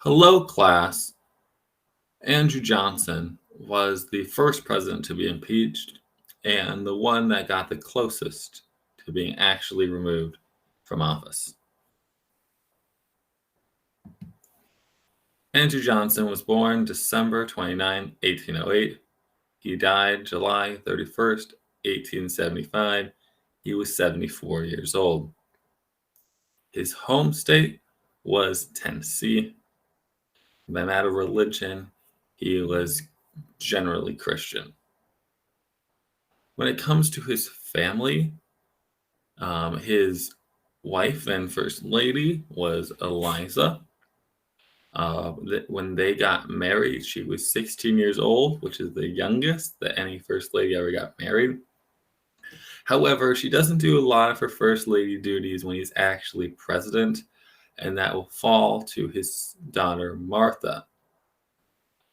Hello, class. Andrew Johnson was the first president to be impeached and the one that got the closest to being actually removed from office. Andrew Johnson was born December 29, 1808. He died July 31st, 1875. He was 74 years old. His home state was Tennessee. By matter of religion, he was generally Christian. When it comes to his family, his wife and first lady was Eliza. When they got married, she was 16 years old, which is the youngest that any first lady ever got married. However, she doesn't do a lot of her first lady duties when he's actually president, and that will fall to his daughter Martha.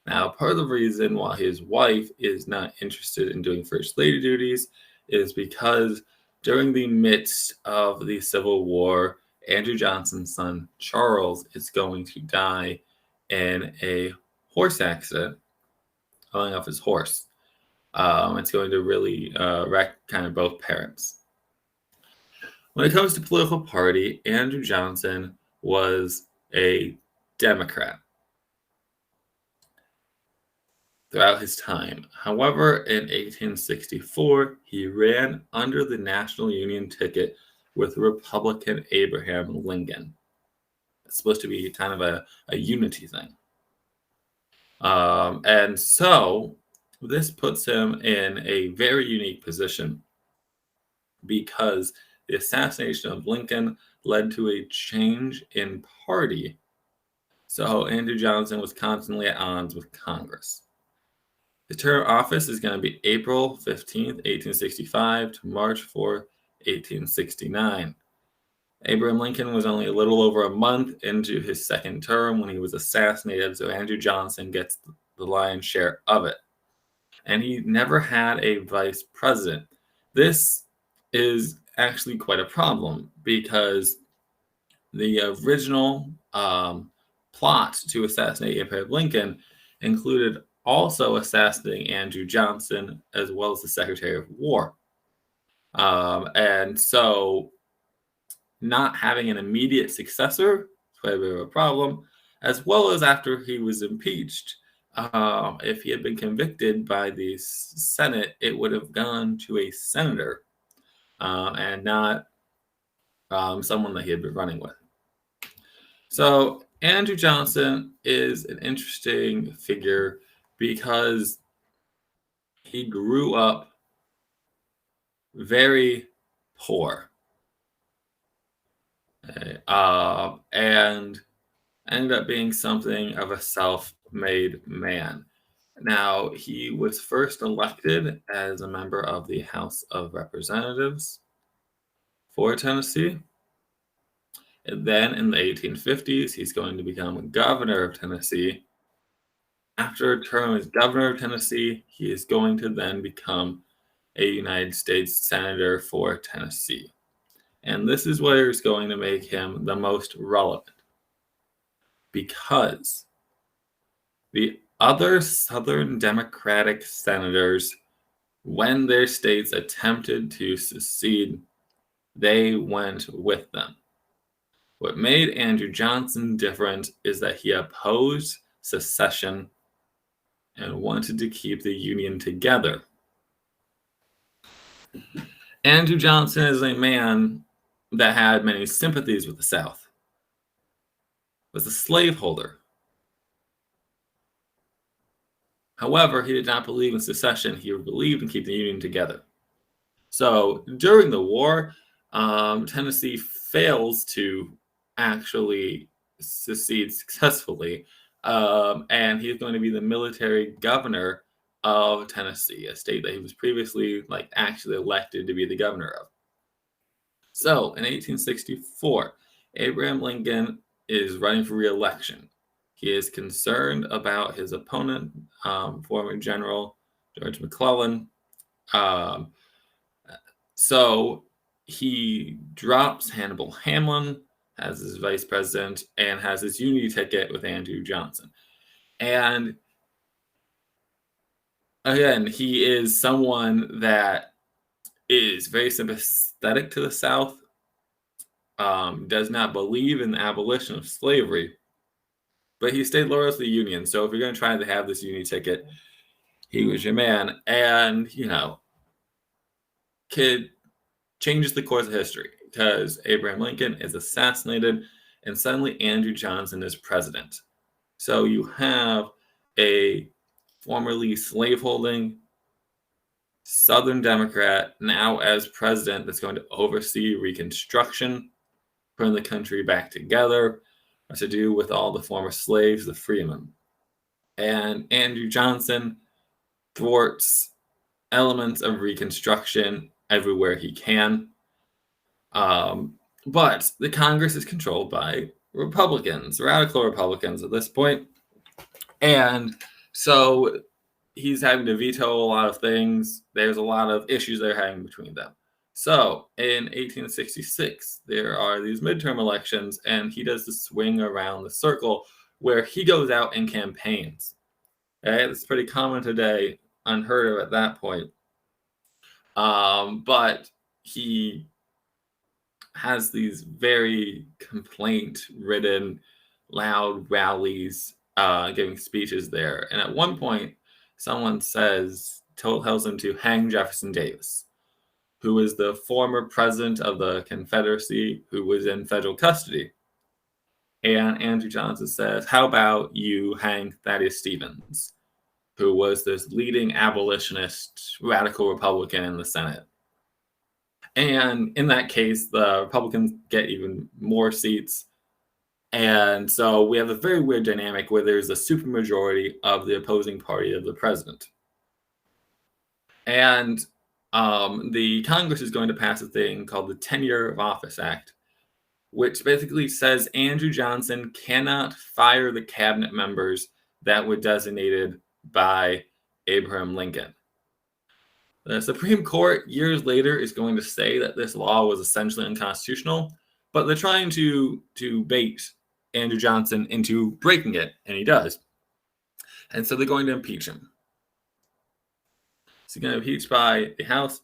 Now, part of the reason why his wife is not interested in doing first lady duties is because during the midst of the Civil War, Andrew Johnson's son Charles is going to die in a horse accident, falling off his horse. It's going to really wreck kind of both parents. When it comes to political party, Andrew Johnson was a Democrat throughout his time. However, in 1864, he ran under the National Union ticket with Republican Abraham Lincoln. It's supposed to be kind of a unity thing. And so this puts him in a very unique position because the assassination of Lincoln led to a change in party. So Andrew Johnson was constantly at odds with Congress. The term of office is going to be April 15th, 1865 to March 4th, 1869. Abraham Lincoln was only a little over a month into his second term when he was assassinated, so Andrew Johnson gets the lion's share of it. And he never had a vice president. This is actually quite a problem because the original plot to assassinate Abraham Lincoln included also assassinating Andrew Johnson as well as the Secretary of War. And so not having an immediate successor is quite a bit of a problem, as well as after he was impeached. If he had been convicted by the Senate, it would have gone to a senator and not someone that he had been running with. So Andrew Johnson is an interesting figure because he grew up very poor and ended up being something of a self-made man. Now, he was first elected as a member of the House of Representatives for Tennessee. And then in the 1850s, he's going to become governor of Tennessee. After a term as governor of Tennessee, he is going to then become a United States senator for Tennessee. And this is where it's going to make him the most relevant, because the other Southern Democratic senators, when their states attempted to secede, they went with them. What made Andrew Johnson different is that he opposed secession and wanted to keep the Union together. Andrew Johnson is a man that had many sympathies with the South, was a slaveholder. However, he did not believe in secession. He believed in keeping the Union together. So during the war, Tennessee fails to actually secede successfully, and he's going to be the military governor of Tennessee, a state that he was previously actually elected to be the governor of. So in 1864, Abraham Lincoln is running for re-election. He is concerned about his opponent, former General George McClellan. So he drops Hannibal Hamlin as his vice president and has his unity ticket with Andrew Johnson. And again, he is someone that is very sympathetic to the South, does not believe in the abolition of slavery, but he stayed loyal to the Union. So if you're going to try to have this Union ticket, he was your man. And, kid changes the course of history because Abraham Lincoln is assassinated and suddenly Andrew Johnson is president. So you have a formerly slaveholding Southern Democrat now as president that's going to oversee Reconstruction, putting the country back together, to do with all the former slaves, the freemen. And Andrew Johnson thwarts elements of Reconstruction everywhere he can. But the Congress is controlled by Republicans, radical Republicans at this point. And so he's having to veto a lot of things. There's a lot of issues they're having between them. So in 1866, there are these midterm elections, and he does the swing around the circle where he goes out and campaigns. Okay, it's pretty common today, unheard of at that point. But he has these very complaint-ridden, loud rallies, giving speeches there. And at one point, someone tells him to hang Jefferson Davis, who is the former president of the Confederacy who was in federal custody. And Andrew Johnson says, how about you hang Thaddeus Stevens, who was this leading abolitionist, radical Republican in the Senate. And in that case, the Republicans get even more seats. And so we have a very weird dynamic where there's a supermajority of the opposing party of the president. And the Congress is going to pass a thing called the Tenure of Office Act, which basically says Andrew Johnson cannot fire the cabinet members that were designated by Abraham Lincoln. The Supreme Court years later is going to say that this law was essentially unconstitutional, but they're trying to bait Andrew Johnson into breaking it, and he does. And so they're going to impeach him. So he's going to impeach by the House.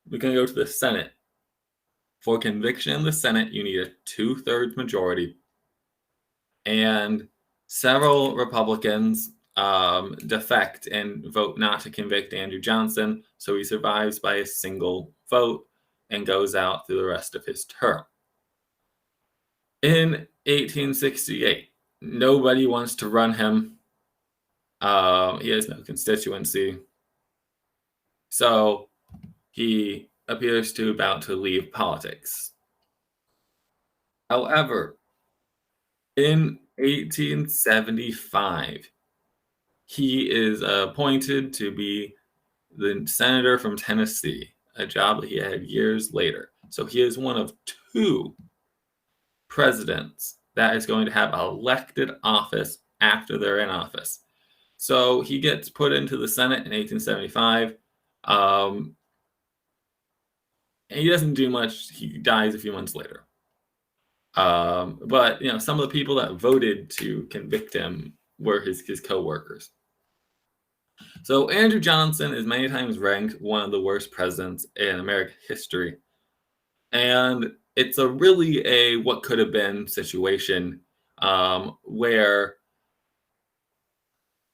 We're going to go to the Senate. For conviction in the Senate, you need a 2/3 majority. And several Republicans defect and vote not to convict Andrew Johnson, so he survives by a single vote and goes out through the rest of his term. In 1868, nobody wants to run him. He has no constituency. So he appears to about to leave politics. However, in 1875, he is appointed to be the senator from Tennessee, a job that he had years later. So he is one of 2 presidents that is going to have elected office after they're in office. So he gets put into the Senate in 1875. And he doesn't do much. He dies a few months later. But some of the people that voted to convict him were his co-workers. So Andrew Johnson is many times ranked one of the worst presidents in American history. And it's really a what could have been situation, where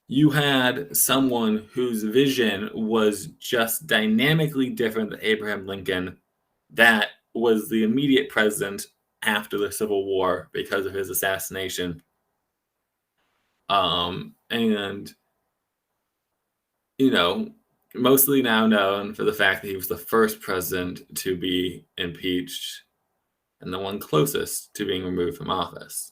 you had someone whose vision was just dynamically different than Abraham Lincoln, that was the immediate president after the Civil War because of his assassination. And mostly now known for the fact that he was the first president to be impeached and the one closest to being removed from office.